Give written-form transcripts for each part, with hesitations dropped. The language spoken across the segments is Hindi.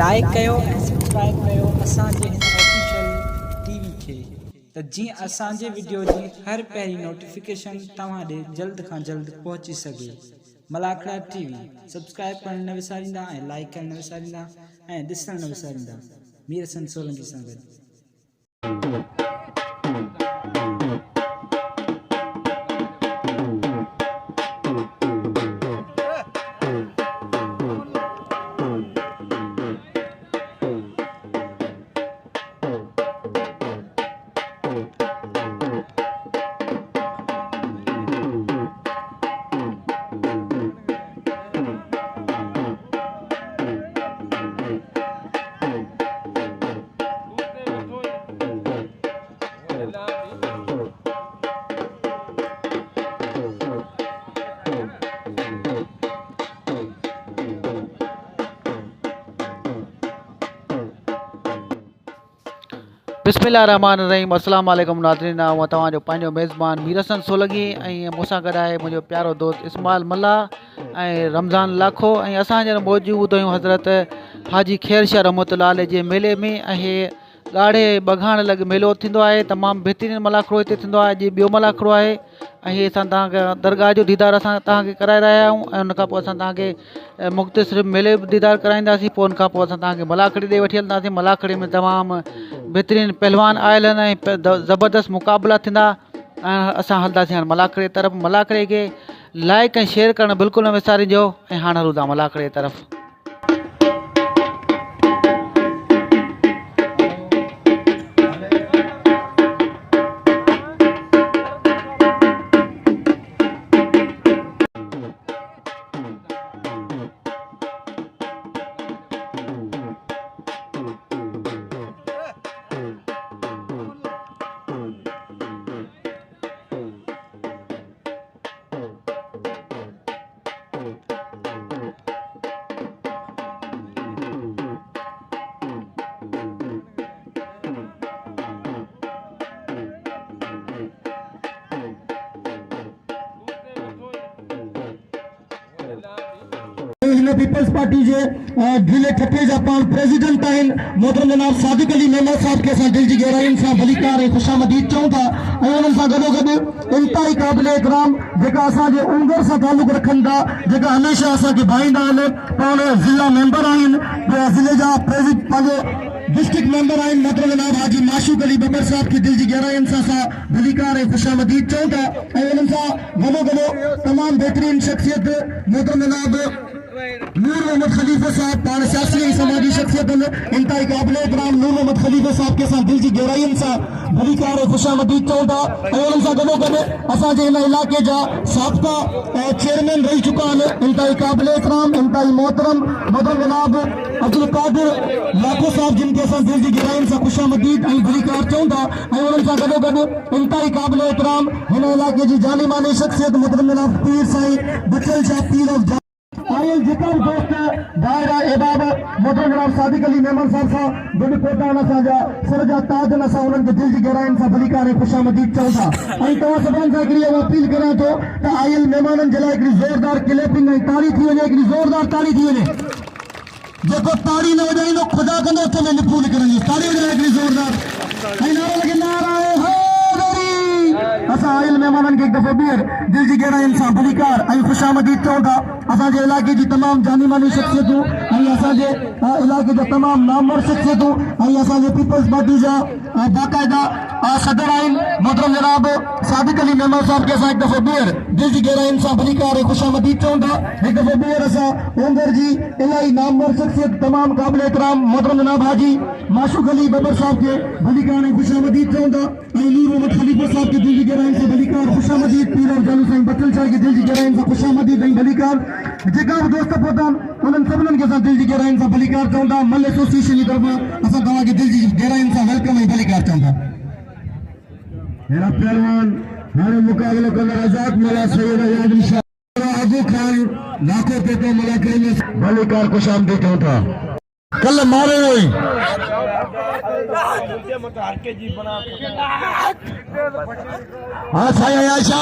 लाइक कयो ऐं सब्सक्राइब कयो असांजे हिन ऑफिशियल टीवी खे त जीअं असांजे वीडियो जी हर पहिरीं नोटिफिकेशन तव्हां ॾे जल्द खां जल्द पहुची सघे। मलाखड़ा टीवी सब्सक्राइब करणु न विसारींदा ऐं लाइक करणु न विसारींदा ऐं ॾिसणु न विसारींदा। मीर हसन सोलंकी सां गॾु। बिस्मिल्लाहिर्रहमानिर्रहीम। अस्सलाम वालेकुम नाज़रीन। मां तव्हांजो पंहिंजो मेज़बान मीर हसन सोलंकी ऐं मूंसां गॾु आहे मुंहिंजो प्यारो दोस्त इस्माइल मल्ला ऐं रमज़ान लाखो ऐं असां हींअर मौजूदु आहियूं हज़रत हाजी ख़ैर शाह रहमतुल्लाह अलैह जे मेले में। ऐं हे ॻाढ़े बघाण लॻ मेलो थींदो आहे, तमामु बहितरीनु मलाखड़ो हिते थींदो आहे। अॼु ॿियो मलाखड़ो आहे ऐं हे असां तव्हांखे दरगाह जो दीदार असां तव्हांखे कराए रहिया आहियूं ऐं उनखां पोइ असां तव्हांखे मुख़्तसिर मेले जो दीदार कराईंदासीं। पोइ उनखां पोइ असां तव्हांखे मलाखड़ी ॾे वठी हलंदासीं। मलाखड़ी में तमामु बहितरीनु पहलवान आयल आहिनि ऐं ज़बरदस्त मुक़ाबला थींदा ऐं असां हलंदासीं हाणे मलाखड़े तरफ़। मलाखड़े खे लाइक ऐं शेयर करणु बिल्कुलु न विसारिजो ऐं हाणे हलूं था मलाखड़े तरफ़। पीपल्स पार्टी जे ढीले ठठे जा पान प्रेसिडेंट आहिनि मोहतरम जनाब सादिक अली मेमन साहब के असां दिल जी गहराइयुनि सां भलीकार ऐं ख़ुशामदीद चऊं था ऐं उन्हनि सां गॾोगॾु इंतहाई क़ाबिल इकराम जेका असांजे उंगर सां तालुक़ रखनि था, जेका हमेशह असांखे भाईंदा आहिनि, पाण ज़िला मेंबर आहिनि, ज़िले जा पंहिंजे डिस्ट्रिक्ट मेंबर आहिनि मोहतरम जनाब हाजी माशूक अली बबर साहब की दिल जी गहराइयुनि सां असां भलीकार ऐं ख़ुशामदीद चऊं था ऐं उन्हनि सां गॾोगॾु तमामु बहितरीन शख़्सियत मोहतरम जनाब नूर मोहम्मद खलीफा साहब पान सियासी ऐं समाजी शख़्सियत इंतहाई क़ाबिल इकराम नूर मोहम्मद खलीफा साहब के साथ दिल जी गहराइयुनि सां भलीकार ऐं ख़ुशामदीद चऊं था ऐं उन्हनि सां गॾोगॾु असांजे हिन इलाइक़े जा साबिक़ा चेयरमैन रही चुका आहिनि इंतहाई क़ाबिल इकराम इंतहाई मोहतरम मोहतरम जनाब अब्दुल कादिर लाखो साहब जिनके असां दिल जी गहराइयुनि सां ख़ुशामदीद ऐं भलीकार चऊं था ऐं उन्हनि सां गॾोगॾु इंतहाई क़ाबिल इकराम हिन इलाइक़े जी जानी मानी शख़्सियत मोहतरम जनाब पीर साईं बचल शाह पीर ऑफ आयल जिक्र दोस्त दायरा एबाब मोहतरम जनाब सादिक अली मेमन साहब सां गॾु पहुता आहिनि असांजा सर जा ताज आहिनि। असां उन्हनि खे दिल जी गहराइयुनि सां भलीकार ऐं ख़ुशामदीद चऊं था ऐं तव्हां सभिनी सां हिकिड़ी अपील करियां थो त आयल महिमाननि जे लाइ हिकिड़ी ज़ोरदार क्लैपिंग ऐं ताड़ी थी वञे, हिकिड़ी ज़ोरदार ताड़ी थी वञे। जेको ताड़ी न वॼाईंदो ख़ुदा कंदो उते में निपू निकिरंदी। ताड़ी वॼाए हिकिड़ी ज़ोरदार ऐं नारो लॻे नाराए हैदरी। असां आयल महिमाननि खे हिकु दफ़ो ॿीहर दिल जी गहराइयुनि सां भलीकार ऐं ख़ुशामदीद चऊं था। असांजे इलाइक़े जी तमामु जानी मानी शख़्सियतूं ऐं असांजे इलाइक़े जा तमामु नामवर शख़्सियतूं ऐं असांजे पीपल्स पार्टी जा बाक़ाइदा सदर आहिनि मोहतरम जनाब सादिक अली मेमन साहब खे असां हिकु दफ़ो ॿीहर दिल जी गहराइयुनि सां भलीकार ऐं ख़ुशामदीद चऊं था। हिकु दफ़ो ॿीहर असां ओंगर जी इलाही नामवर शख़्सियत तमामु क़ाबिल इकराम मोहतरम जनाब हाजी माशूक अली बबर साहब खे भलीकार ऐं ख़ुशामदीद चऊं था ऐं नूर मोहम्मद खलीफा साहब के दिल जी गहराइयुनि सां भलीकार ख़ुशामदीद पीर और जालू साईं बचल शाह के दिल जी गहराइयुनि सां ख़ुशामदीद ऐं भलीकार जेका बि दोस्त पहुता उन्हनि सभिनीनि खे असां दिल जी गहराइयुनि सां भलीकार चऊं था। मल एसोसिएशन जी तरफ़ां असां तव्हांखे दिल जी गहराइयुनि सां वेलकम ऐं भलीकार चऊं था। हेड़ा पहलवान हाणे मुक़ाबिलो कंदड़ आज़ाद मौला सैयद यादवी शाह अबू खान लाखो पेटो मलाकड़ी में भलीकार ख़ुशामदीद चऊं था। कल मारे हुई हाँ साईं आयशा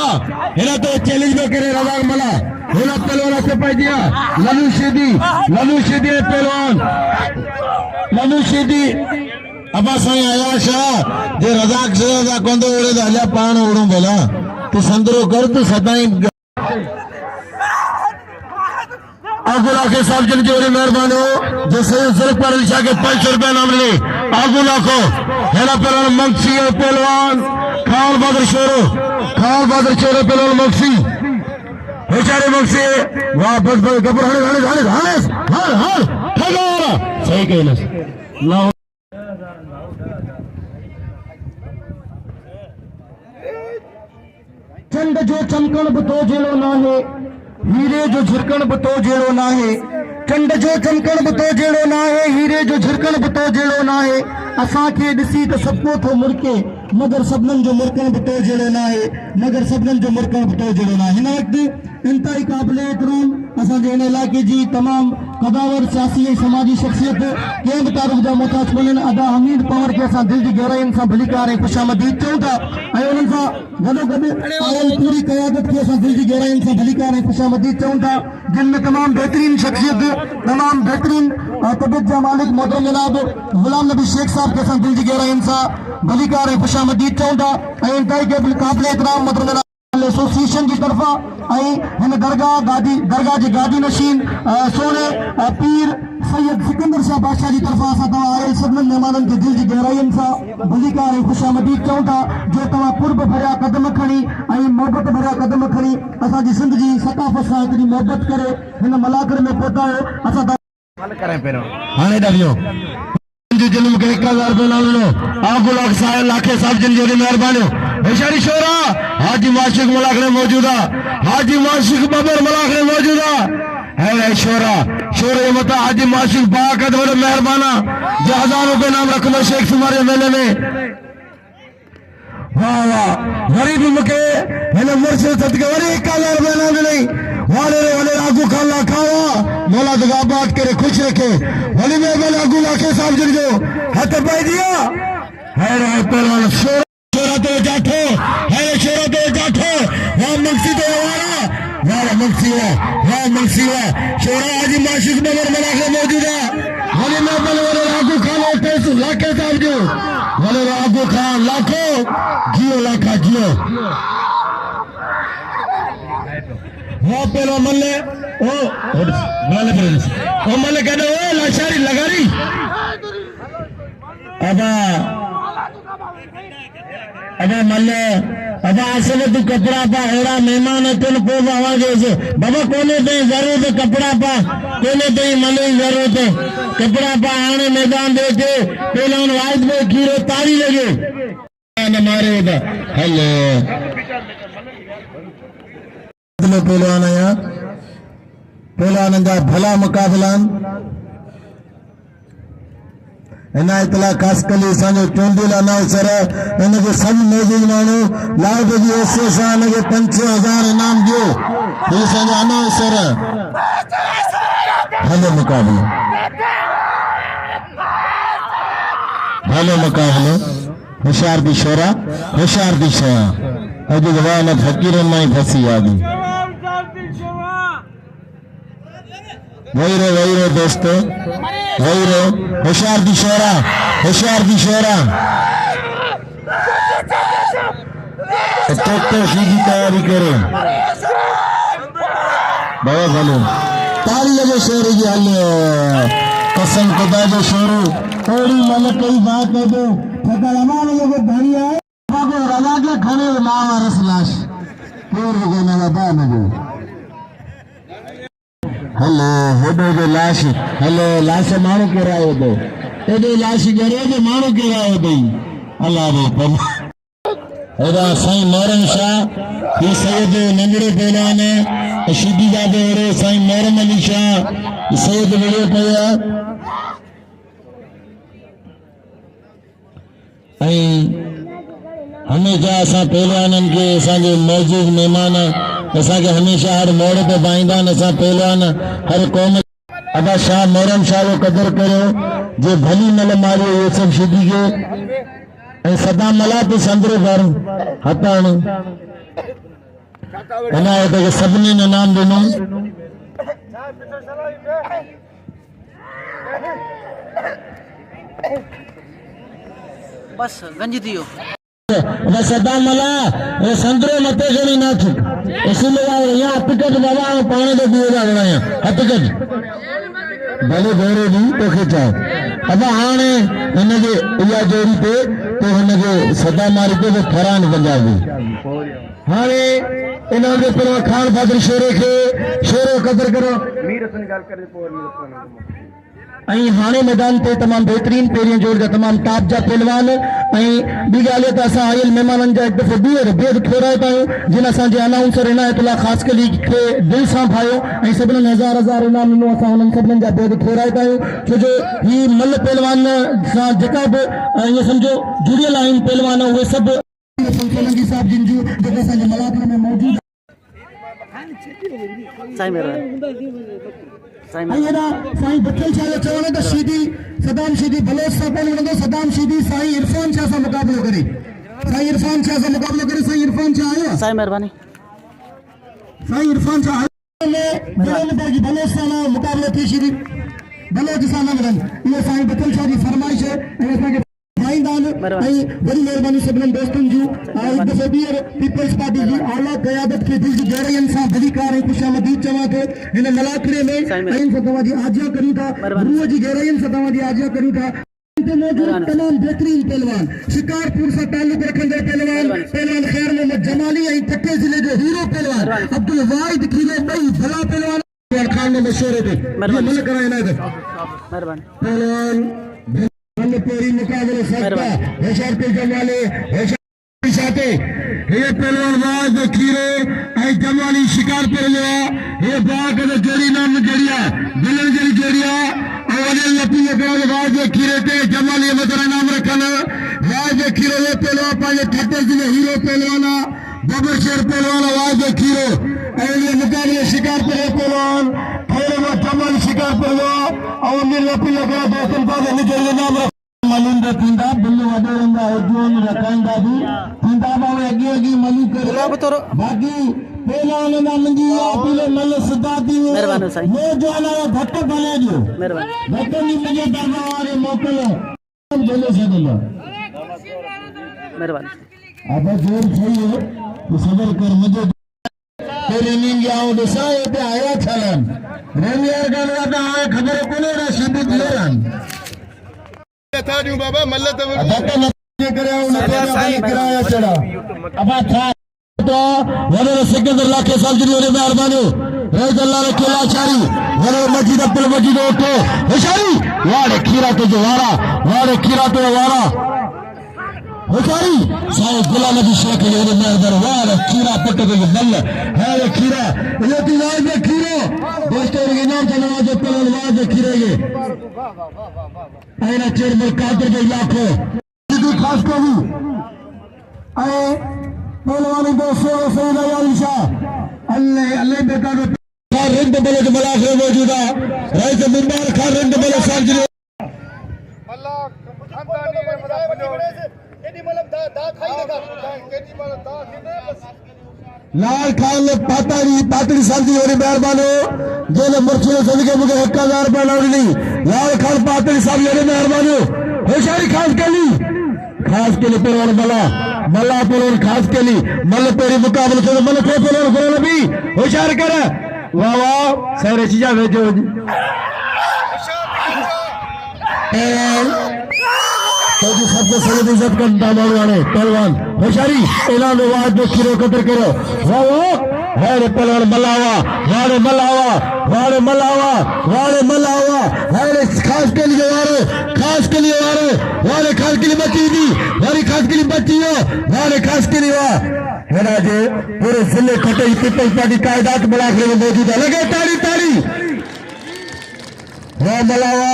हेरा तो चैलेंज में करे रवाग मला हेरा पहलवान से पाई दिया ललू सीधी पहलवान मनुष्यदी अबा साईं आया शाह जे रज़ाक से कोंदो उड़े तो हलिया पाण उड़ूं भला तू संदरो कर तू सदाई आगुला के साहब जिन जोरी मेहरबानी हो जो सही सिर्फ पर इशा के 500 रुपए नाम ले आगुला को हेला पहलवान मंगसी पहलवान खान बहादुर पहलवान मंगसी बेचारे मंगसी वाह बस बस गबर हाने सही कहना चंड जो चमकण बि तो जहिड़ो न आहे हीरे जो झिरकण बि तो जहिड़ो न आहे चंड जो चमकण बि तो जहिड़ो न आहे हीरे जो झिरकण बि तो जहिड़ो न आहे असांखे ॾिसी त सपनो थो मुड़के मगर सभिनीनि जो मुड़कण बि तो जहिड़ो न आहे मगर सभिनीनि जो मुड़कण बि तो जहिड़ो न आहे हिन वक़्तु इंतहाई क़ाबिले एतिराम असांजे हिन इलाइक़े जी तमामु क़दावर सियासी ऐं समाजी शख़्सियत कंहिं बि तारीफ़ जा मोहताज कोन्हनि अदा हमीद पवर खे असां दिलि जी गहराइयुनि सां भलीकार ऐं ख़ुशामदीद चऊं था ऐं उन्हनि सां गॾोगॾु आयल पूरी क़यादत खे असां दिलि जी गहराइयुनि सां भलीकार ऐं ख़ुशामदीद चऊं था जिन में तमामु बहितरीन शख़्सियत तमामु बहितरीन तबियत जा मालिक मोहतरम जनाब गुलाम नबी शेख साहब खे असां दिलि जी गहराइयुनि सां भलीकार ऐं ख़ुशामदीद चऊं था ऐं इंतहाई क़ाबिल एतिराम मोहतरम जनाब एसोसिएशन की तरफा हिन दरगाह जी गादी नशीन सोने पीर सैयद सिकंदर शाह बादशाह जी तरफा असां तव्हां आयल सभिनीनि महिमाननि खे दिलि जी गहराइयुनि सां भलीकार ऐं ख़ुशामदीद चऊं था जो तव्हां पुरब भरिया कदम खणी ऐं मोहबत भरिया कदम खणी असांजी सिंध जी सकाफ़त सां हेतिरी मोहबत करे हिन मलाकर में पहुता आहियो असां हाणे ॾाढियो जुलम के 1000 रुपए नाम लो आगु लाख साहिब लाखे साहब जिन जोड़ी मेहरबानी बेचारी शोरा हाजी माशिक मलाक ने मौजूदा हाजी माशिक बबर मलाक ने मौजूदा है शोरा शोरे मता हाजी माशिक बाकत बड़े मेहरबाना जो 1000 रुपए नाम रखो शेख तुम्हारे मेले में वाह वाह गरीब मुके मैंने मुर्शिद सदके वरी 1000 रुपए नाम नहीं वाले वाले आगू खाला खावा मौला दगाबाद करे खुश रखे वली में वाले आगू लाखे साहब जिन जो हाथ पाई दिया है रे पहलवान शोरा तो जाठो है शोरा तो जाठो वाह मंगसी तो वाला वाह मंगसी वाह शोरा हाजी माशिक नगर मलाखे मौजूदा वली में वाले आगू खाला पैसे लाखे साहब जो वाले आगू खान लाखो जियो लाखा जियो वो पेलो मल्ले ओ मल्ले कहते ओ लाशारी लगारी अबा मल्ले अबा असल तू कपड़ा पा हेरा मेहमान तुन पो आवाज से बाबा कोने ते जरूरत कपड़ा पा कोने ते मल्ले जरूरत कपड़ा पा आने मैदान दे के पहलवान वाइद में खीरो ताली लगे न मारे हेलो पहलवान आया पहलवान जा भला मुकाबलान इना इतला खास कली साजो चोंदीला ना सर इन के सब मौजूद मानो लाभ जी ऐसे साल के 5000 इनाम दियो ये साजो आना सर भले मुकाबले होशियार दी शोरा होशियार दी शया अज जवान फकीर माई फसी आगी वही रो दोस्तों वही रो होशियार दी शोरा ट्रैक्टर सीधी तैयारी करो बाबा बोलो ताली लगे शोरे की हल कसम खुदा जो शोरू थोड़ी मन कई बात कर दो ठका हमारे लोग भाई आए बाबू रवा के खड़े मां रस लाश पूर हो गए मेरा बा में हेलो हेडो जो लाश हेलो लाश मानो के राय हो हेडो लाश करे जो मानो के राय हो गई अल्लाह रे पर एदा साईं मोरन शाह ये सैयद नंगड़े पहलवान है शिदी जादे रे साईं मोरन अली शाह सैयद बड़े पया हमेशा असां पहलवाननि खे असांजे मौजूद महिमान असांखे हमेशा हर मोड़ ते पाईंदा आहिनि असां पहलवान हर क़ौम अदा शाह मोहरम शाह जो कदर करियो जे भली मल मारियो ये सभु शिदी खे ऐं सदा मला ते संदरो कर हथण इनायत खे सभिनी ने इनाम ॾिनो बस गंज थी वियो सदा मला संतरो मथे खणी न थी इसलिए यहाँ हकीकत बाबा पानी तो पियो था बनाया हकीकत भले घोड़े दी तो खिंचाओ अब हाणे हिनजे इहा जोड़ी पे तो हिनखे सदा मारी पे तो फरान पंजाबी हाणे इन्हनि जे पहिरियों खान फादर शेरे खे शेरो क़दर करो ऐं हाणे मैदान ते तमामु बहितरीन पहिरियों जोड़ जा तमामु टॉप जा पहलवान ऐं ॿी ॻाल्हि त असां आयल महिमाननि जा हिकु दफ़ो ॿीहर बेद थोराए था जिन असांजे अनाउंसर इनायतुल्ला ख़ासि कली खे दिलि सां भायो ऐं सभिनीनि हज़ार इनाम ॾिनो असां हुननि सभिनीनि जा बेद थोराए था छो जो ही मल पहलवान सां जेका बि ईअं सम्झो जुड़ियल आहिनि पहलवान उहे सभु सोलंकी साहिब जिन जूं जेके असांजे मलापुर में मौजूदु साईं बचल शाह चवण त शीदी सदाम शीदी बलोच सां कोन वणंदो सदाम शीदी साईं इरफान शाह सां मुक़ाबिलो करे साईं इरफान शाह सां मुक़ाबिलो करे साईं इरफान शाह आयो साईं महिरबानी साईं इरफान शाह आयो बलोच सां मुक़ाबिलो थी शीदी बलोच सां न मिलनि इहो साईं बचल शाह जी फरमाइश है ऐं असांखे बड़ी मेहरबानी सभिनीनि दोस्तनि जूं हिकु दफ़ो ॿीहर पीपल्स पार्टी जी आला क़यादत खे दिलि जी गहराइयुनि सां भलीकार ऐं ख़ुशामदीद चवां थो हिन मलाखड़े में ऐं तव्हांजी आजिया करियूं था रूह जी गहराइयुनि सां तव्हांजी आजिया करियूं था तमाम बेहतरीन पहलवान शिकारपुर से ताल्लुक रखंदड़ पहलवान खैर मोहम्मद जमाली ऐं ठठे ज़िले जो हीरो पहलवान अब्दुल वाहिद खीले ॿई भला पहलवान खान में मशहूर है मन कराइना पहलवान पेरी मुकाबले सकता होशियार के जमाले होशियार साथे ये पहलवान वाज खीरो ऐ जमाली शिकार पे लिया ये बाग के जोड़ी नाम जोड़िया दिलन जरी जोड़िया अवले लपी के वाज खीरे ते जमाली मदर नाम रखना वाज खीरो ये पहलवान पाए ठट्टे जिले हीरो पहलवाना बबर शेर पहलवान वाज खीरो ऐ ये मुकाबले शिकार पे पहलवान खैर जमाली शिकार पे अवले लपी के दोस्तन पाए निकल नाम मलुंदा पिंदा बिल्लू वडरंदा उद्योन रखंदा भी पिंदा बावे अगी मलू कर बाकी पहलवान ना मंजी पीले मल सदाती मेहरबानी साईं वो जो ना भट्ट बने जो मेहरबानी भट्ट नी मुझे दरबार मोकलो बोले से बोलो मेहरबानी अब जोर सही है तो सबर कर मुझे तेरे नींद आओ दसाए पे आया चलन रेमियर का ना खबर कोने ना शिबित लेरन थाजू बाबा मल्ल तो करे किराया चढ़ा अब था तो वने सिकंदर लाखे साल जी ने मेहरबानी रज अल्लाह रे केला चारी वने मस्जिद अब्दुल मजीद उठो होशारी वाड़े खीरा तो जो वाड़े खीरा तो वाड़ा होशारी साईं गुलाम नबी शेख ने मेहरबान वाड़े खीरा पट के बल है ये खीरा ये दिलाज में खीरो दोस्तों के नाम से नवाज पहलवान वाज खीरे के ऐना चेरमल कादर के इलाको सीधी खास को भी ऐ पहलवानी दो सो इंशा अल्लाह बेटा को खान रंग बले के मलाखरे मौजूदा रईस मुंबार खान रंग बले सांजरे अल्लाह खानदानी ने मतलब केडी मतलब दा खाई लगा केडी मतलब दा खिदे बस लाल खान ने पातड़ी सांजी होरी मेहरबानो जेले मुर्शिद सदके मुझे 1000 रुपया लौटनी लाल खान पातड़ी सांजी होरी मेहरबानो होशियारी खास के लिए पहलवान मल्ला पहलवान खास के लिए मल पेरी मुकाबले से मल को पहलवान भी होशियार कर वाह वाह सारे चीजा भेजो तो जी सबको सही इज्जत कर दामाद वाले पहलवान होशियारी ऐलान वाज में खीरो कदर करो वाह वाड़े पहलवान मलावा वाड़े खास के लिए वाड़े खास के लिए बची थी वाड़ी खास के लिए बची हो वाड़े खास के लिए वाह जे पूरे जिले खटे पीपल्स पार्टी कायदात मलाखरे में मौजूद है लगे ताड़ी वाह मलावा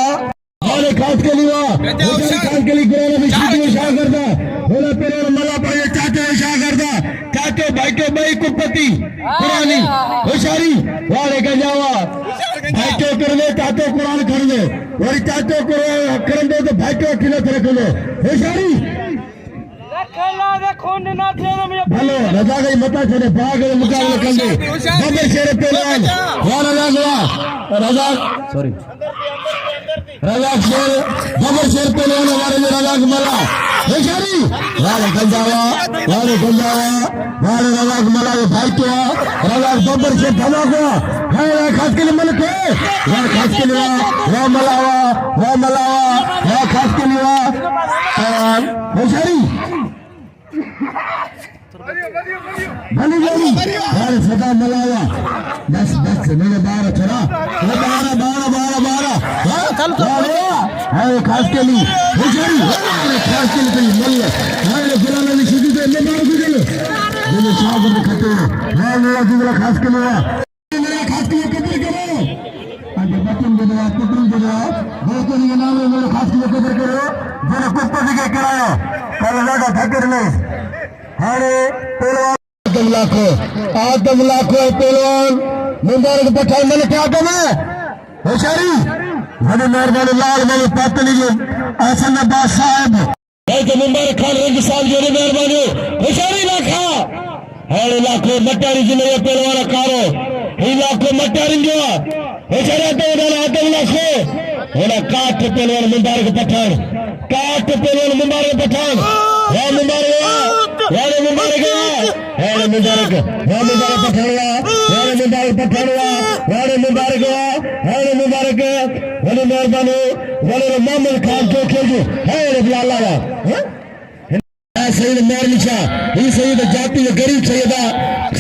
वाले खास के लिए खास के लिए गुरु नबी शीदी शाह करदा होला पेरे मला पाए चाचे शाह करदा चाचे भाई के भाई कुपति पुरानी होशियारी वाले का जावा भाई के करवे चाचे कुरान कर दे और चाचे को कर दे तो भाई के किलो रख लो होशियारी रखला दे खून ना थे हेलो रजा गई मता छे भाग मुकाबले कर दे बबर शेर पहलवान वाला लगा रजा सॉरी रजाक शेर जबर शेर पहलवान हमारे लिए रजाक मला होशियारी वाले गंजावा वाले रजाक मला ये भाई तो रजाक जबर शेर धमाका है खास के लिए मलक है वाह खास के लिए वाह मलावा वाह खास के लिए होशियारी भली अरे सदा मलावा बस मेरे 12 थोड़ा 12 है खास के लिए होशियारी खास के लिए मल है गुलाम अली शुरू से मैं मार गुजरे मैंने शागर में खटे है मेरा दूसरा खास के लिए कब्र करो अरे बटन दे दो बहुत नहीं नाम है मेरे खास के लिए कब्र करो मेरे कुत्ते दिखे कराओ कल लगा ठक्कर में अरे पहलवान आदम लाखों पहलवान मुबारक पठान मैंने क्या कहा होशियारी बड़े मेहरबानी लाल मेरे पातली जी हसन अब्बास साहब मुबारक खान रंग साहब जी मेहरबानी होशियारी लाखा हरे लाखों मटारी जिले पहलवान कारो ही लाखों मटारी जो होशियारी आदम लाखों होना काट पहलवान मुबारक पठान या मुबारक वली मेहरबानी वली मोहम्मद खान जो खेजो है लाला सईद मेरलिशा ही सईद जाति गरीब सैयदा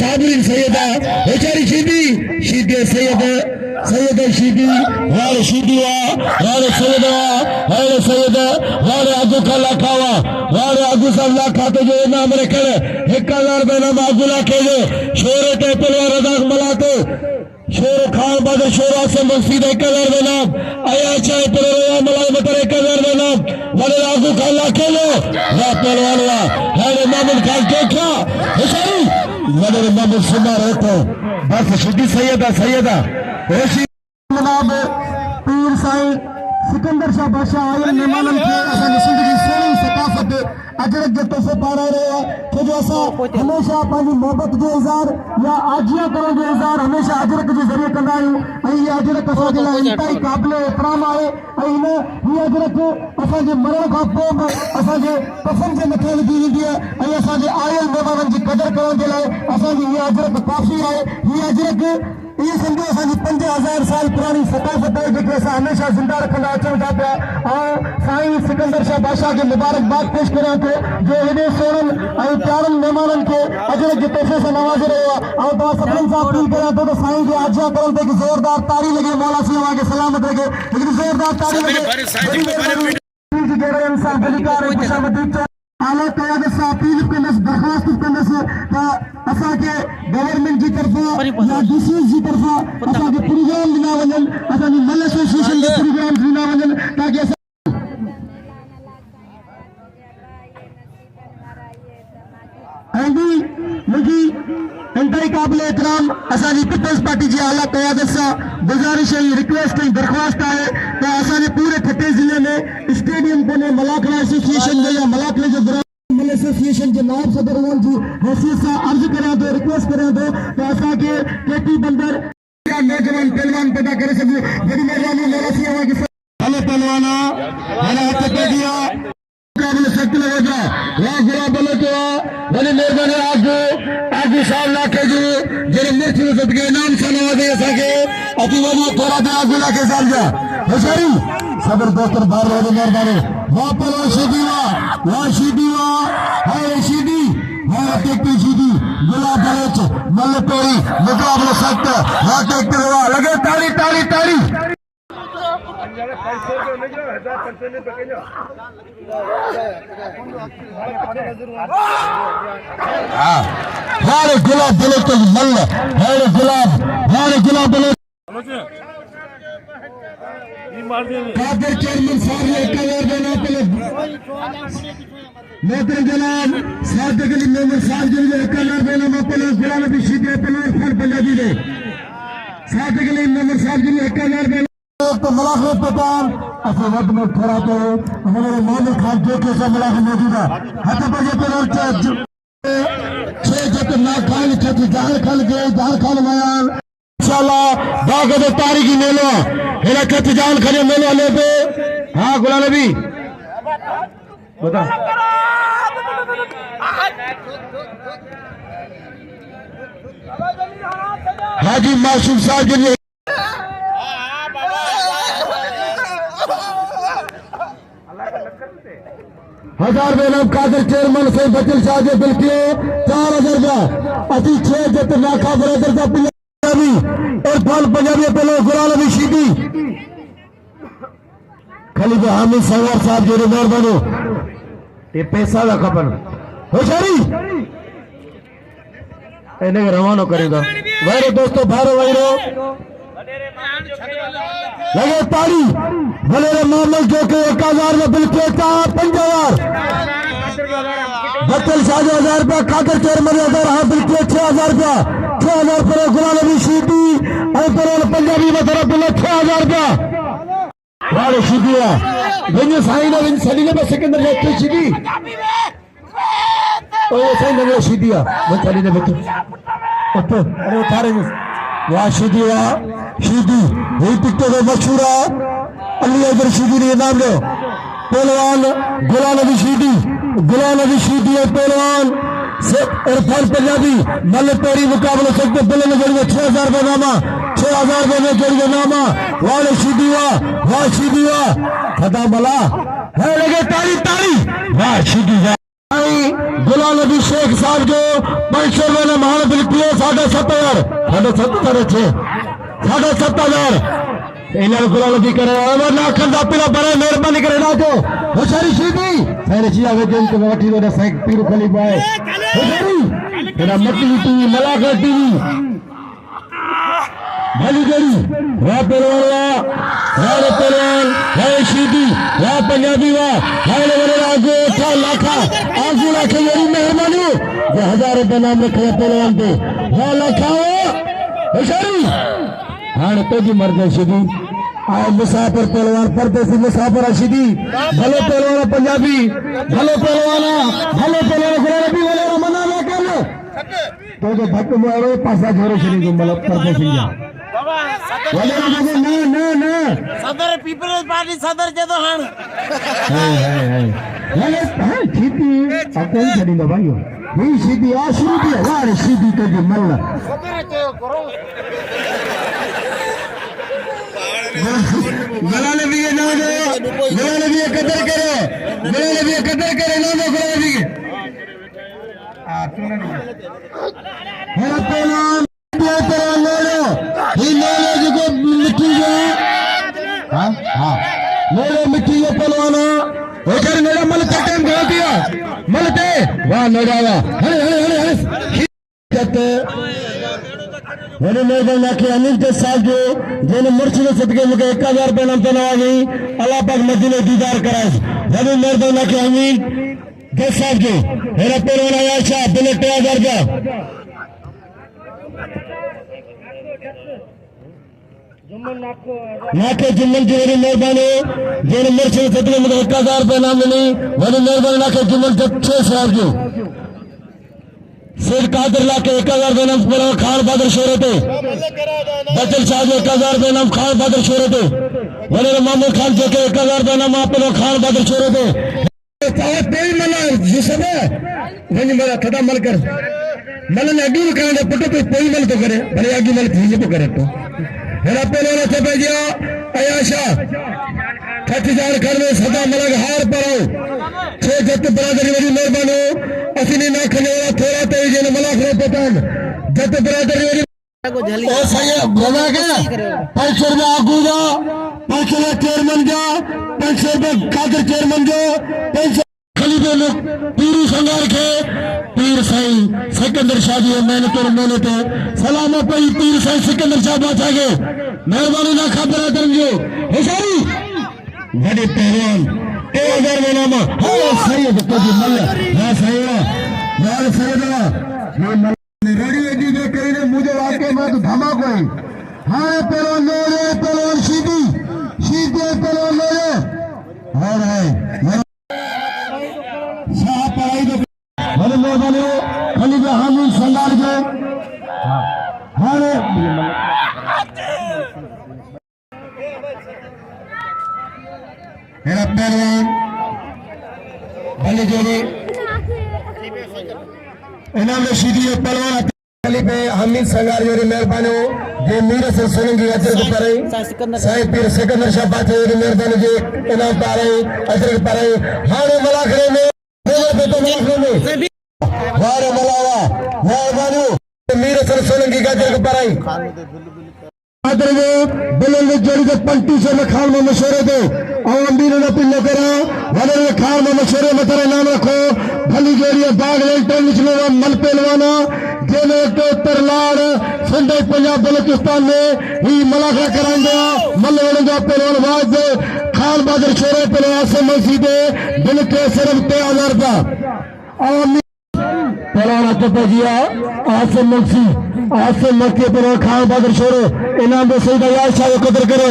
साबरीन सैयदा बेचारी शीदी सैयद शीदी वाले शीदीवा वाले सैयद वाले अगु का लाखावा वाले अगु सब लाखा तो जो इनाम रखे 1000 इनाम अगु लाखे जो शोरे ते पलवार रजाक मलाते शेर खान बदर शोरा से मस्जिद 1000 इनाम आया चाहे पलवार मलाई मतर 1000 इनाम वाले अगु का लाखे लो वा पलवार वा वाले मोहम्मद खान देखा होशियारी वाले मोहम्मद सुमार होतो बस शीदी सैयदा जनाब पीर साईं सिकंदर शाह बादशाह आयल मेहमानन खे असांजी जिंदगी सोनी सकाफत अजरक जे तोहफे पाराए रहियो आहे छो जो असां हमेशह पंहिंजी मोहबत जो इज़हार या आजिया करण जो इज़हार हमेशह अजरक जे ज़रिए कंदा आहियूं ऐं हीअ अजरक असांजे लाइ इंतहाई क़ाबिल एतिराम आहे ऐं हीअ अजरक असांजे मरण खां पोइ बि असांजे कफ़न जे मथे विधी वेंदी आहे ऐं असांजे आयल महिमाननि जी क़दर करण जे लाइ असांजी हीअ अजरक काफ़ी आहे हीअ अजरक ये समझो असांजी 5000 साल पुरानी सकाफत है जेके असां हमेशह जिंदा रखंदा अचूं था पिया ऐं साईं सिकंदर शाह बादशाह खे मुबारकबाद पेश करियां थो जो हेॾे सोणनि ऐं प्यारनि महिमाननि खे अजरक जे तोहफ़े सां नवाज़े रहियो आहे ऐं तव्हां सभिनीनि सां अपील करियां थो त साईं खे आजिया करण ते हिकु ज़ोरदार ताड़ी लॻे मौला साईं खे सलामत रखे हिकिड़ी ज़ोरदार ताड़ी लॻे सां भलीकार ऐं ख़ुशामदीद आला क़यादत सां अपील कंदसि दरख़्वास्त कंदसि त असांखे गवर्नमेंट जी तरफ़ां या डीसीएस जी तरफ़ां असांखे प्रोग्राम ॾिना वञनि असांजी मल एसोसिएशन जे प्रोग्राम ॾिना वञनि ताकी असां ऐं ॿी मुंहिंजी इंतहाई क़ाबिल एतिराम असांजी पीपल्स पार्टी जी आला क़यादत सां गुज़ारिश ऐं रिक्वेस्ट ऐं दरख़्वास्त आहे त असांजे पूरे ठटे ज़िले में स्टेडियम कोन्हे मलाकला एसोसिएशन जो या मलाकले जो मल एसोसिएशन जे नायब सदर हुअण जी हैसियत सां अर्ज़ु करियां थो रिक्वेस्ट करियां थो त असांखे केटी बंदर नौजवान पहलवान पैदा करे सघूं वॾी महिरबानी मौला साईं हलो पहलवाना हाणे हथ पेजी आहे काबिल शक्ल वजा वाह गुलाब बनो तो वली मेहरबानी आगू साल लाखे जो जेरे मिर्च में सदके इनाम सां नवाज़े असांखे अची वञो थोरा देर आगू लाखे साल जा होशियारी सबर दोस्तर बार वॾी मेहरबानी वाह पहलवान शीदी वाह शीदी वाह टेक्टी शीदी गुलाब बलोच मल टोरी मुकाबलो सख्त वाह टेक्टर वाह लगे ताड़ी हारे गुलाब बलोच मल हारे गुलाब बलोच कादिर चेयरमैन साहब ने 1000 देना पहले मोहतरम जनाब सादिक अली मोहम्मद साहब जी ने 1000 देना पहले गुलाम नबी शीदे पहले खान पंजाबी ने सादिक अली मोहम्मद साहब जी ने 1000 देना तो मलाखत पठान ऐसे वक्त में खड़ा तो हमारे मोहम्मद खान जो के सब मलाखत मौजूद है हथ बजे पर छह जत ना खान छत जहां खान मयान इंशाल्लाह बागद तारीखी मेलो हेरा छत जान खड़े मेलो ले पे हाँ गुलाम नबी बता हाजी मासूम साहब के लिए ₹1000 इनाम कादिर चेयरमैन से बचल शाह जो बिल किए 4000 रुपया अति 6 जत नाखा बरदर का पंजाबी इरफान पंजाबी पहले गुलाम नबी शीदी खलीफा हामिद सरवर साहब जो मेहरबानी ये पैसा का खबर होशियारी इन्हें रवाना करेगा वायरो दोस्तों भारो वायरो लगे तारी भले मामल जो के 1000 में बिल के 5000 बत्तल शाह 1000 रुपया कादर चेयरमैन 1000 हाँ बिल के 6000 रुपया 6000 पर गुलाम नबी शीदी और पंजाबी में तरफ बिल 6000 रुपया वाले शीदिया venye saina bin salile be sekender jatte shidi oye saina be shidiya ben salile be oto are uthare wa shidiya shidi ye tiktok ka mashhura ali agar shidi ne naam le पहलवान गुलाम नबी शीदी है पहलवान से इरफान पंजाबी मल तोरी मुकाबले सकते बिल में जरिए 6000 रुपये नामा 6000 रुपये में जरिए नामा वाले वाह शीदी खदा मला है लगे तारी वाह शीदी गुलाम नबी शेख साहब जो 500 रुपये ने महान बिल किए 7,500 7,500 इन्हें गुलाम नबी करे और ना खंदा पिला बड़े मेहरबानी करे ना जो होशियारी शीदी सारे चिया वे जन के वठी दो साइक पीर खली बाय होशियारी तेरा मट्टी टीवी मलाका टीवी भली गड़ी वाह पहलवान वाह शीदी वाह पंजाबी वाह वाले आगे 8 लाख आगू लाखे मेरी मेहरबानी 1000 रुपये नाम रखे पहलवान पे वाह लाखा होशियारी हाँ तो भी मर गए शीदी आए मुसाफिर पहलवान परदेसी मुसाफिर शीदी भले पहलवान पंजाबी भले पहलवान गुलाम नबी वाले मना ना कर तो जो धक्के मारो पासा जोरे शीदी को मतलब परदेसी जा वाले ना सदर पीपल्स पार्टी सदर जे तो हां वाले हां शीदी अकोई शीदी ना भाई ये शीदी आ शुरू की वाले शीदी तो जो मल्ला सदर के करो गुलाम नबी के नाम दो गुलाम नबी कदर करो नाम दो गुलाम नबी के मेरा पहलवान तेरा लोलो ही लोलो जिको मिट्टी जो हाँ लोलो मिट्टी जो पहलवाना होकर मेरा मल टाइम गवा दिया मलते वाह नोड़ा हरे मैंने मेहरबान आखिर अनिल के साथ जो जिन्हें मुर्शिद सदके मुझे 1000 रुपये नाम तनवा गई अल्लाह पाक मदीने दीदार कराए मैंने मेहरबान आखिर अमीन के साथ जो मेरा पहलवान आया शाह बिल 3000 रुपया नाके जुम्मन की मेरी मेहरबानी जिन्हें मुर्शिद सदके मुझे 1000 रुपये नाम मिली मैंने मेहरबान आखिर जुम्मन जब 6 साहब जो सिर कादर लाके 1000 रुपये नाम पर खान बहादुर शोरते बचल शाह जो 1000 रुपये नाम खान बहादुर शोरते वले मामूद खान जो के 1000 रुपये नाम आप लोग खान बहादुर शोरते तेल मला जिसने वही मला थदा मल कर मल ने अगी करे पुट तो कोई मल तो करे भले अगी मल थी तो करे तो हेरा पहले से भेजिया अयाशा 6000 कर में सदा मलग हार पर आओ 6 जत बरादरी मेरी मेहरबानी असली ना खलेवा थोड़ा तो जेने मलाख रे पतन जत बरादरी मेरी ओ सही बना के 500 रुपया आगू जा 500 रुपया चेयरमैन जा 500 रुपया कादर चेयरमैन जो 500 खलीफे लोग पीरू संगार के पीर साईं सिकंदर शाह जी मेहनत सलामो पई पीर साईं सिकंदर शाह बाचा के मेहरबानी ना खबर करन जो होशियारी बड़े पहलवान 3000 में नामा हाँ सही है तो मल्ला हाँ सही है यार सही है रेडी एडी दे करीने मुझे वाकई में तो धमाका है हाँ पहलवान शीदी पहलवान और है शाह पढ़ाई तो भले मेहरबानी खलीफा हामिद संगार के हेरा पहलवान भली जोड़ी इनाम रशीदी पहलवान अली पे हमीद संगार जोड़ी मेहरबानी हो जे मीर से सोलंकी अजर को पारे साईं पीर सिकंदर शाह बात जोड़ी मेहरबानी जे इनाम पारे अजर को पारे हाणे मलाखरे में पे तो मलाखरे में वारे मलावा मेहरबानी मीर से सोलंकी अजर को पारे आदर में बुलंद जोड़ी के पंटी से खान में मशवरे दो और अमीर ने पिल्लो करा वरन खान में मशवरे में तेरा नाम रखो भली जोड़ी बाग लेंटर निचले मल पहलवाना जेने तो तरलाड़ संडे पंजाब बलूचिस्तान में ही मलाखा कराएंगे मल वणंदा पहलवान वाज खान बहादुर शोरे पहले आसम मसीदे दिल के सिर्फ 3000 का और पहलवान चपजिया आसम मसी आसम मक्के पर खान बहादुर शोरे इनाम दे सही यार शाह कदर करे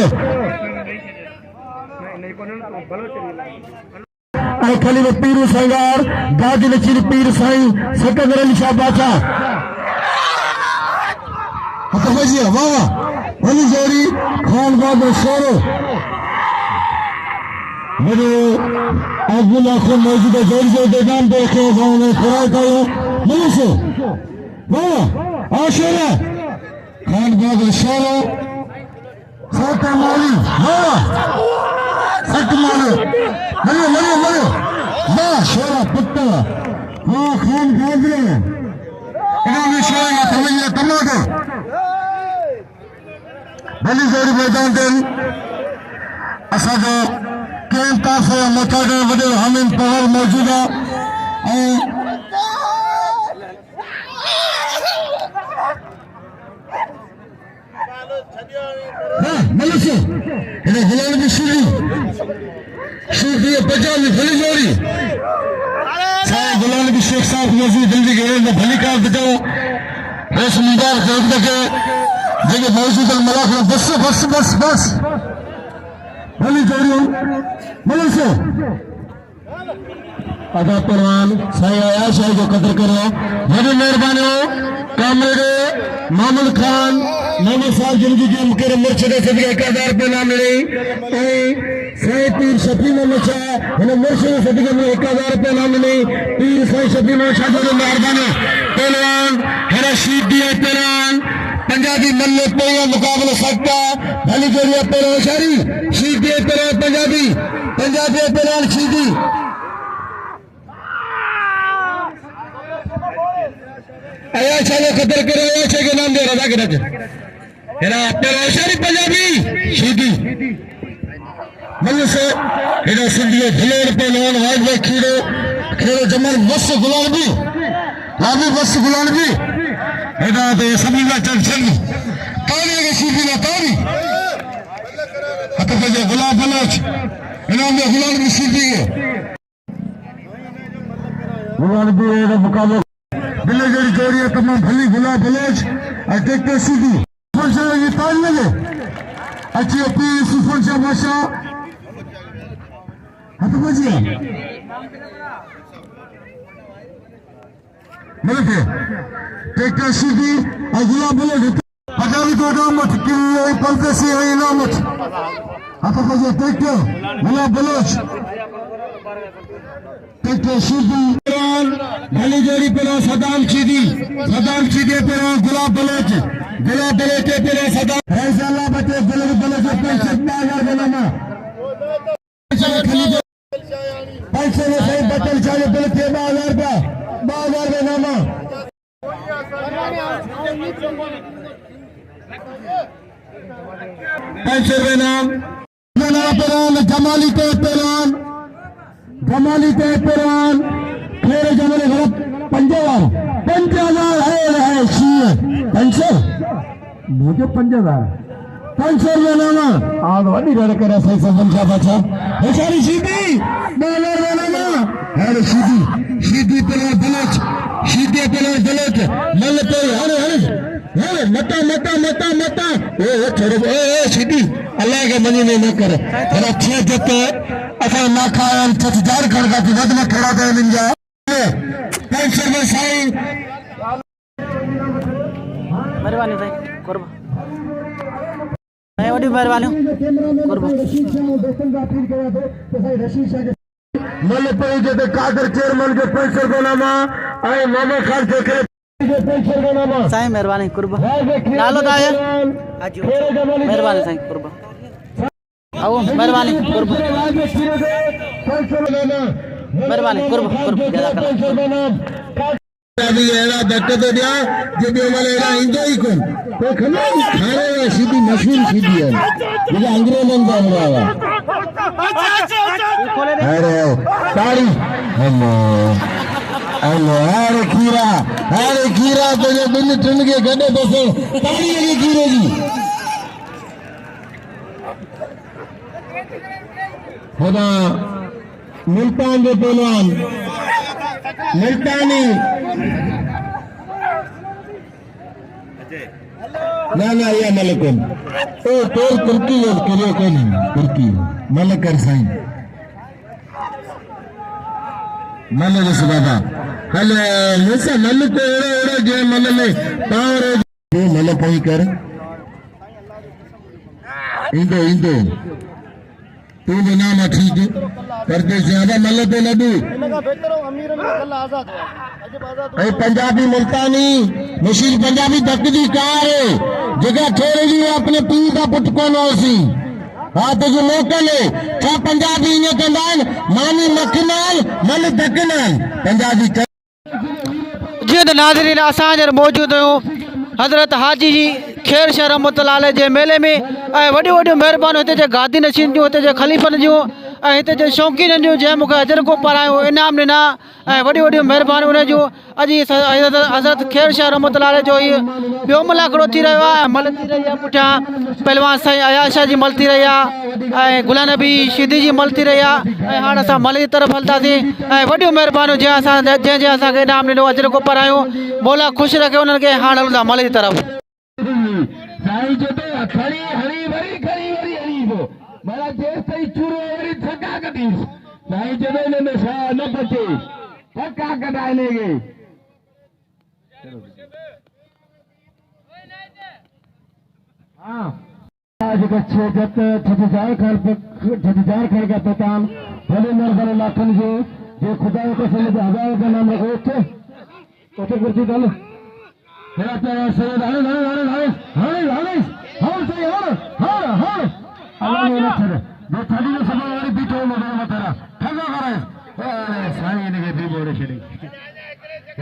आई खली में पीर संगार गाजी नचीर पीर साईं सिकंदर अली शाह बादशाह हतफजिया वाह वाह भली जोड़ी खान बहादुर शोरे मेरे अब्दुल्ला को मौजूद जोड़ी जो नाम देखे गाँव में खुराक करो मनुष्य वाह आशोरा खान बहादुर शोरे सत्ता माली वाह सत्ता माली मरियो मरियो मरियो वाह शोरा पुत्ता वाह खान बहादुर इन्होंने शोरा तमन्ना तमाके भली जोड़ी मैदान दिन असाजो केम काफे मचाडे वडे हमीद पहल मौजूदा मनुष्य इन्हें गुलाम की सूरी पंजाब में भली जोड़ी सारे गुलाम की शेख साहब नजीर जल्दी गए भली कार बचाओ बस मुबार जरूर देखे जगह मौजूद मलाख बस बस बस बस भली जोड़ी मनुष्य अदा पहलवान साईं आया शाह जो कदर करो बड़ी मेहरबानी हो कामरेड मामूद खान मोहम्मद साहब जिंदगी के मुकर मुर्शिद सदके 1000 रुपये नाम मिले साईं पीर शफी मोहम्मद शाह इन्हें मुर्शिद सदके में 1000 रुपये नाम मिले पीर साईं शफी मोहम्मद शाह जो मेहरबानी पहलवान हेरा शीत दिया पहलवान पंजाबी मल्ले पे मुकाबला सकता भली जोड़िया पहलवान शारी शीत दिए पहलवान पंजाबी पंजाबी पहलवान शीदी आया चलो कदर करे आया के नाम दे रजा के रजा हेरा पहलवान शारी पंजाबी शीदी मल्ले से हेरा सिंधी भलोड़ पहलवान वाज भाई खीड़ो खेलो जमन बस गुलाम भी लाभी बस गुलाम भी हेरा तो सभी का चल ताली के शीदी ना ताली हत फजे गुलाम बलोच इनाम में गुलाम भी शीदी है गुलाम भी है मुकाबला बिल्ले जोड़ी जोड़ी है तमाम भली गुलाम बलोच और देखते शीदी फंक्शन ये ताली लगे अच्छी अपनी सुफन शाह माशा हत फजिया मिलते ट्रैक्टर सीधी अगला बोले पंजाबी को नामत की पलते से है नामत आप को ट्रैक्टर बोला बलोच ट्रैक्टर सीधी भली जोड़ी पे सदाम सीधी पे गुलाब बलोच पे सदाम ऐसा अल्लाह बचे गुलाब बलोच पे 10000 बनाना पैसे में सही बचल चाहिए बिल के 12000 रुपया 12000 में नामा 500 रुपये नाम जमाली पे पहलवान खेरे जमाले गलत 5000 है शीर 500 मुझे 5000 500 रुपये नामा आज वही रेड करे सही से बंचा बचा बेचारी सीधी 2000 रुपये नामा है सीधी पे बलोच मल पे अरे मता ए छोड़ो ए सीधी अल्लाह के मनी में न करे अरे छे जते असा ना खान छत जार खड़का की वद में खड़ा दे मिल जा 500 रुपये साईं मेहरबानी भाई करबा मैं वडी वॾियूं महिरबानियूं मलपुरी जे कादर चेयरमैन के पैसर को नामा ऐं मामा खान के पैसर को नामा साईं महिरबानी कुर्ब नालो तव्हांजो हाजी महिरबानी साईं कुर्ब आओ महिरबानी कुर्ब महिरबानी कुर्ब कुर्ब अभी एड़ा धक्के तो दिया जो भी हमारे एड़ा इंदो ही कौन तो खना खाने में सीधी मशीन सीधी है ये अंग्रेजों का हमारा अरे तारी हेलो हेलो अरे खीरा तो जो बिन टन के गड्ढे बसे तारी लगी खीरे की खुदा मुल्तान के पहलवान मुल्तानी ना या मलकन ओ तोर तुर्की और करियो कोन तुर्की मलकर साईं मल रस बाबा हले मुसा मल को ओड़ो जे मल में पावर जे मल पई कर इंदो तू बिना ना ठीक कर दे ज्यादा मल पे लडू ऐ पंजाबी मुल्तानी मशीर पंजाबी दकदी कार जगह थोड़ी जी अपने पीर का पुट कोन होसी हां तो जो लोकल है छा पंजाबी ने कंदान मानी मखनाल मन दकनाल पंजाबी जी तो नाज़रीन असां जर मौजूद आहियूं हज़रत हाजी जी खैर शाह रहमतुल्लाह अलैह जे मेले में ऐं वॾियूं महिरबानियूं हिते जे गादी नशीन जूं हिते जे ख़लीफ़नि जूं ऐं हिते जे शौक़ीननि जूं जंहिं मूंखे अजरको पारायो इनाम ॾिना ऐं वॾियूं महिरबानियूं उन जूं अॼु हज़रत खैर शाह रहमतुल्लाह अलैह जो इहो ॿियो मुलाक़ड़ो थी रहियो आहे ऐं मल थी रही आहे पुठियां पहलवान साईं अयाशा जी मल थी रही आहे ऐं गुलाम नबी शीदी जी मल थी रही आहे ऐं हाणे असां मल जी तरफ़ हलंदासीं ऐं वॾियूं महिरबानियूं जंहिं असांखे इनाम ॾिनो अजरको पारायूं मौला ख़ुशि रखे उन्हनि खे हाणे हलंदा मल जी तरफ़ साईं जो तो खड़ी हरी वरी हरी वो मारा जेस तई चूरो वरी थका कदी साईं जो ने में सा न बचे थका कडाए लेगे हां आज का छेजत ठठजार खर का पतान भले नर लाखन जो खुदा को समझ हजारों का नाम रखो ओके कुर्सी डाल मेरा प्यारा सैयद हरे सही हर अल्लाह ने छड़े जो थाली जो सब वाली बीटो में तेरा ठगा करे अरे साईं ने भी बोले छड़ी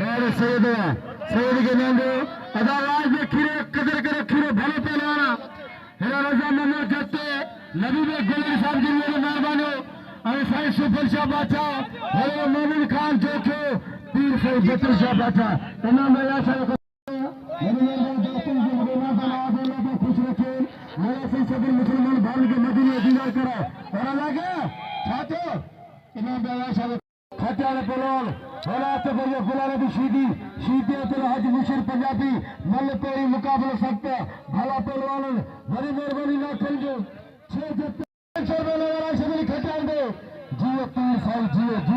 अरे सैयद के नाम दो अदावाज में खीरे कदर करे खीरे भले पहलवाना हेरा रजा मन्ना जत्ते नबी में गुलर साहब जी मेरे मेहरबानी अरे साईं सुपर शाह बादशाह हेरा मोमिन खान जोखे पीर साईं बतर शाह बादशाह तमाम या शाह खुश रखे मेरा से सभी मुसलमान भाई के मदीने दीदार करो और अल्लाह के छातो इमाम बाबा साहब खट्टा ने बोलोल बोला तो बोलो गुलाम नबी शीदी तो हज मुशीर पंजाबी मल पेरी मुकाबला सकते भला पहलवान बड़ी मेहरबानी ना समझो छह जत्ते बोले वाला शबीर खट्टा दे जियो पीर साईं जियो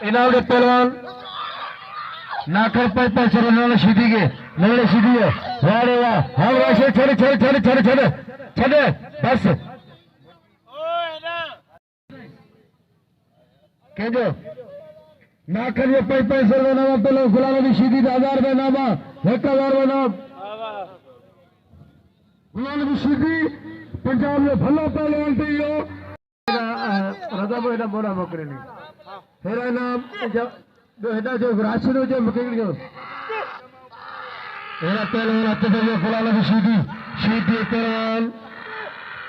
इनाम के पहलवान नाकर पर पैसे रोने सीधी के नगले सीधी है वारे वाह हम वैसे छोड़े बस कह दो नाकर ये पैसे रोने तो लोग गुलाम नबी सीधी 1000 रुपए नामा 1000 रुपए नाम गुलाम नबी सीधी पंजाब में भला पहलवान थी यो रजा को इतना बड़ा बकरे नहीं मेरा नाम जो हेडा जो राशिद जो मुकेश जो मेरा पहलवान आते थे जो गुलाम नबी सीधी पहलवान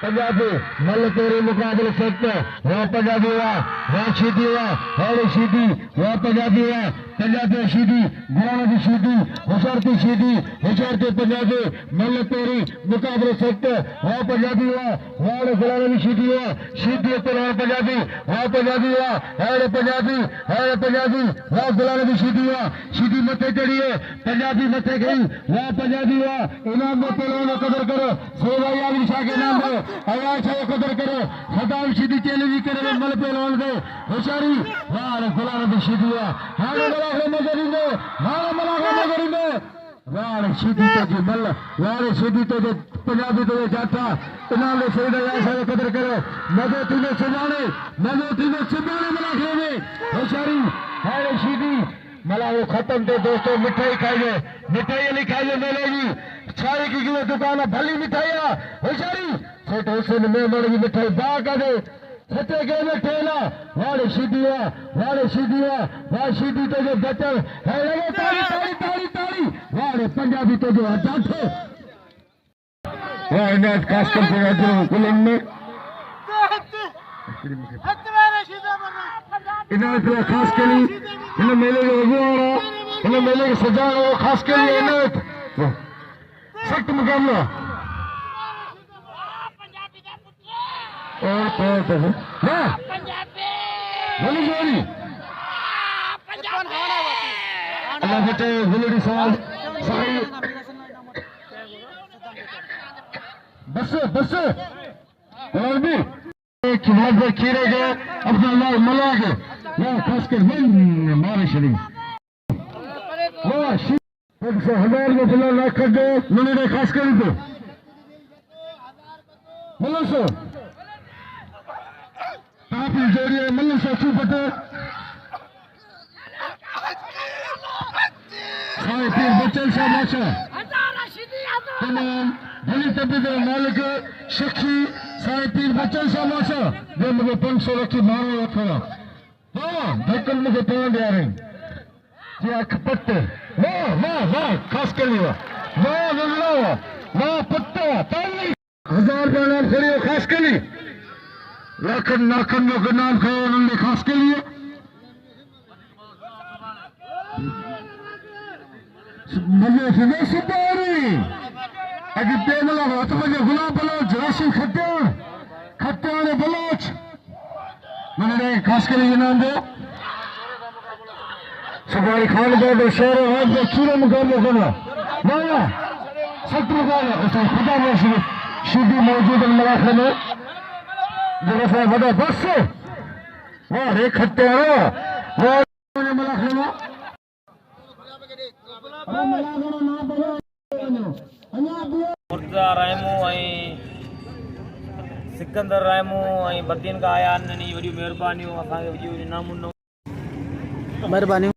पंजाबी मल तेरे मुकाबले सकते वह पंजाबी हुआ वह सीधी हुआ हरे सीधी वह पंजाबी हुआ पंजाबी सीधी गुलाम नबी सीधी हुशारती पंजाबी मल तेरी मुकाबले सकते वह पंजाबी हुआ वह गुलाम नबी सीधी हुआ पहलवान पंजाबी वह पंजाबी हुआ हरे पंजाबी वह गुलाम नबी सीधी हुआ सीधी मथे चढ़ी है पंजाबी मथे गई वाह पंजाबी वाह इनाम में पहलवान कदर करो सोभाई आदमी शाह के नाम पे आवाज है कदर करो सदाम सीधी चैलेंज करे मल पहलवान के होशियारी वाह गुलाम भी सीधी हुआ हां मला हो मगरिंदो हां मला हो मगरिंदो वाह सीधी तो जी मल वाह सीधी तो जो पंजाबी तो जाता इनाम ले सही आवाज है कदर करो मदो तीने सजाने मला खेले होशियारी हां सीधी मला वो खत्म थे दोस्तों मिठाई खाइए मिठाई अली खाइए मिलेगी चाय की दुकान भली मिठाइया होशियारी सेठ हुसैन मेमन की मिठाई बा का दे सचे के में ठेला वाड़े सीधी वाह सीधी तो जो बचल है लगे ताली वाड़े पंजाबी तो जो जाते वाह इनाज खास कर अजर गुलन में इनाज खास के लिए इन मेले के वजूआरा इन मेले के सजाना वो खास के लिए इनाज सख्त मुकाबला और तो वाह बोली जोड़ी अल्लाह बेटे गुलड़ी साहब सही बस और भी चुनाव में खीरे गए अपना लाल मला के वाह खास कर मारे शरीफ वाह 1,000 में फिलहाल लाख कर दो उन्होंने खास कर दो मल्ल सो तापी जोड़िए मल्ल सो चुपटे सारे पीर बच्चन सा माशा तमाम भली तबीयत मालिक शख्सी सारे पीर बच्चन सा माशा जो मुझे 500 रखी मारो रखना हाँ धक्कन मुझे पहुंच जा रहे जी अख पत्ते वाह खास कर लिया वाह पत्ता ताली 1000 का नाम खड़ी खास कर ली लाखन नाखन का नाम खाया उन्होंने खास के लिए मजे सुपारी अभी पेमला हाथ में गुलाब बलोच राशिद खट्टे वाले बलोच मैंने खास के लिए नाम दो सुपारी खान बोर्ड शेर हाथ में चूरे मुकाबले करना माया सख्त मुकाबला उसने खुदा में सीधी मौजूद मराठे में जैसा बड़ा बस वाह रे खट्टे वाह मराठे में मुर्तज़ा रहमू सिकंदर रहमू बदीन का आया वॾी महिरबानियूं असांखे इनाम महिरबानी